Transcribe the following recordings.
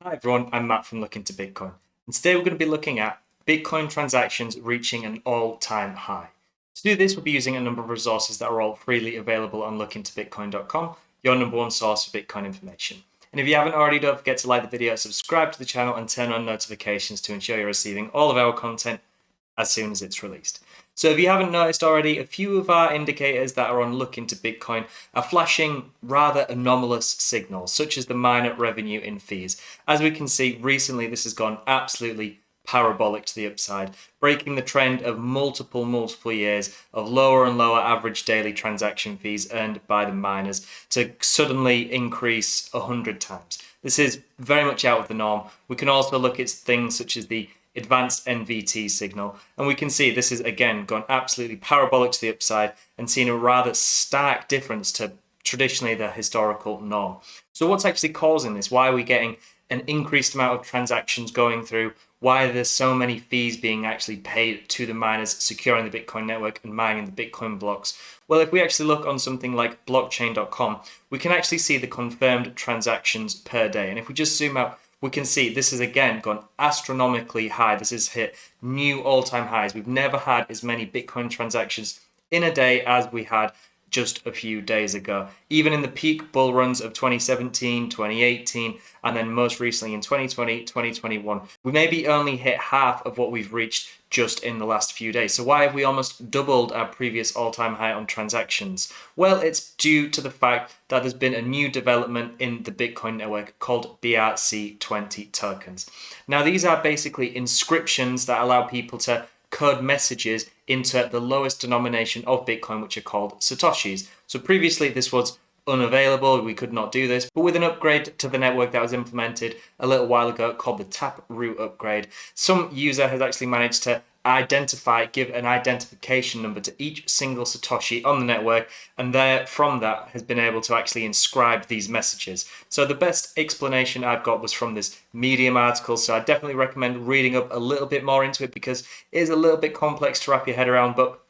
Hi everyone, I'm Matt from Looking to Bitcoin. And today we're going to be looking at Bitcoin transactions reaching an all-time high. To do this, we'll be using a number of resources that are all freely available on lookintobitcoin.com, your number one source for Bitcoin information. And if you haven't already, don't forget to like the video, subscribe to the channel, and turn on notifications to ensure you're receiving all of our content as soon as it's released. So if you haven't noticed already, a few of our indicators that are on Look Into Bitcoin are flashing rather anomalous signals, such as the miner revenue in fees. As we can see, recently this has gone absolutely parabolic to the upside, breaking the trend of multiple years of lower and lower average daily transaction fees earned by the miners to suddenly increase 100 times. This is very much out of the norm. We can also look at things such as the advanced NVT signal, and we can see this is again gone absolutely parabolic to the upside and seen a rather stark difference to traditionally the historical norm. So what's actually causing this? Why are we getting an increased amount of transactions going through? Why are there so many fees being actually paid to the miners securing the Bitcoin network and mining the Bitcoin blocks? Well, if we actually look on something like blockchain.com, we can actually see the confirmed transactions per day. And if we just zoom out, we can see this has again gone astronomically high. This has hit new all-time highs. We've never had as many Bitcoin transactions in a day as we had just a few days ago. Even in the peak bull runs of 2017, 2018, and then most recently in 2020, 2021, we maybe only hit half of what we've reached just in the last few days. So why have we almost doubled our previous all-time high on transactions? Well, it's due to the fact that there's been a new development in the Bitcoin network called BRC20 tokens. Now, these are basically inscriptions that allow people to code messages into the lowest denomination of Bitcoin, which are called Satoshis. So previously this was unavailable, we could not do this, but with an upgrade to the network that was implemented a little while ago called the Taproot upgrade, some user has actually managed to give an identification number to each single Satoshi on the network, and there from that has been able to actually inscribe these messages. So the best explanation I've got was from this Medium article, so I definitely recommend reading up a little bit more into it because it is a little bit complex to wrap your head around, but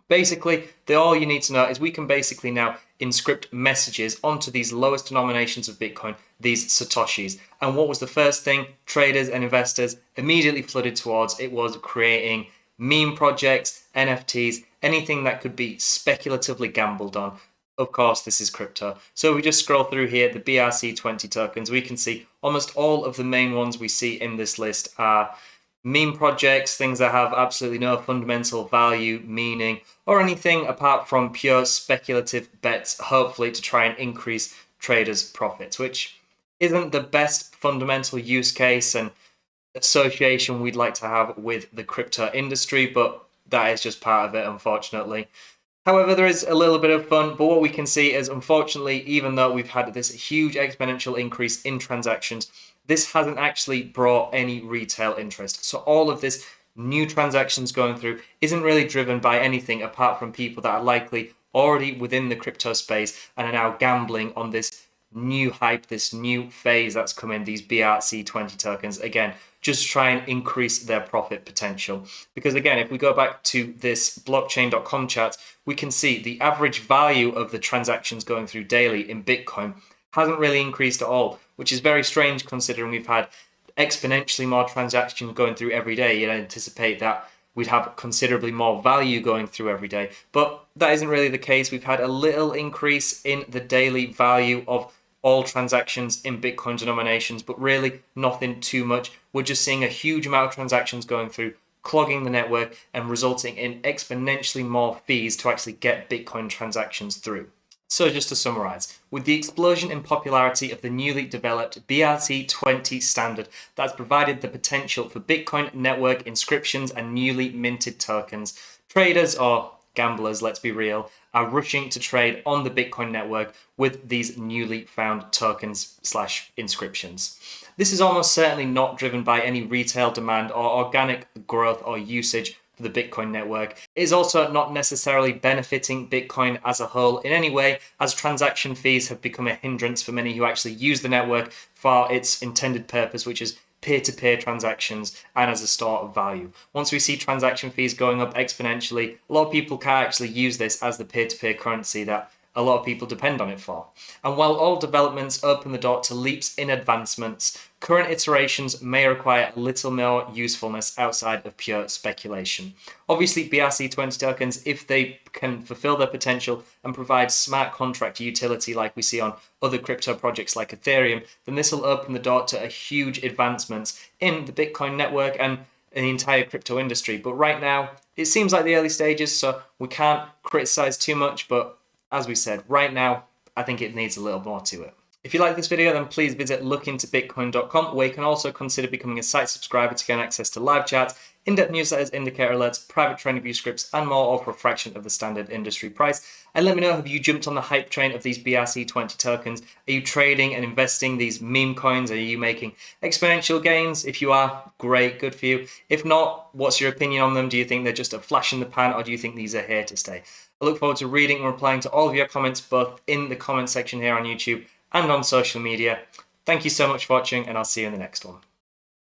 basically, all you need to know is we can basically now inscript messages onto these lowest denominations of Bitcoin, these Satoshis. And what was the first thing traders and investors immediately flooded towards? It was creating meme projects, NFTs, anything that could be speculatively gambled on. Of course, this is crypto. So we just scroll through here, the BRC20 tokens, we can see almost all of the main ones we see in this list are meme projects, things that have absolutely no fundamental value, meaning, or anything apart from pure speculative bets, hopefully to try and increase traders' profits, which isn't the best fundamental use case and association we'd like to have with the crypto industry, but that is just part of it, unfortunately. However, there is a little bit of fun, but what we can see is, unfortunately, even though we've had this huge exponential increase in transactions, this hasn't actually brought any retail interest. So all of this new transactions going through isn't really driven by anything apart from people that are likely already within the crypto space and are now gambling on this new hype, this new phase that's come in, these BRC20 tokens, again, just try and increase their profit potential. Because again, if we go back to this blockchain.com chart, we can see the average value of the transactions going through daily in Bitcoin hasn't really increased at all, which is very strange considering we've had exponentially more transactions going through every day. You'd anticipate that we'd have considerably more value going through every day, but that isn't really the case. We've had a little increase in the daily value of all transactions in Bitcoin denominations, but really nothing too much. We're just seeing a huge amount of transactions going through, clogging the network and resulting in exponentially more fees to actually get Bitcoin transactions through. So just to summarize, with the explosion in popularity of the newly developed BRC20 standard that's provided the potential for Bitcoin network inscriptions and newly minted tokens, traders, or gamblers, let's be real, are rushing to trade on the Bitcoin network with these newly found tokens / inscriptions. This is almost certainly not driven by any retail demand or organic growth or usage for the Bitcoin network. It is also not necessarily benefiting Bitcoin as a whole in any way, as transaction fees have become a hindrance for many who actually use the network for its intended purpose, which is peer-to-peer transactions and as a store of value. Once we see transaction fees going up exponentially, a lot of people can't actually use this as the peer-to-peer currency that a lot of people depend on it for. And while all developments open the door to leaps in advancements, current iterations may require a little more usefulness outside of pure speculation. Obviously, BRC20 tokens, if they can fulfill their potential and provide smart contract utility like we see on other crypto projects like Ethereum, then this will open the door to a huge advancements in the Bitcoin network and the entire crypto industry. But right now, it seems like the early stages, so we can't criticize too much. But as we said, right now, I think it needs a little more to it. If you like this video, then please visit lookintobitcoin.com, where you can also consider becoming a site subscriber to gain access to live chats, in-depth newsletters, indicator alerts, private TradingView scripts, and more, all for a fraction of the standard industry price. And let me know, have you jumped on the hype train of these BRC20 tokens? Are you trading and investing these meme coins? Are you making exponential gains? If you are, great, good for you. If not, what's your opinion on them? Do you think they're just a flash in the pan, or do you think these are here to stay? I look forward to reading and replying to all of your comments, both in the comment section here on YouTube and on social media. Thank you so much for watching, and I'll see you in the next one.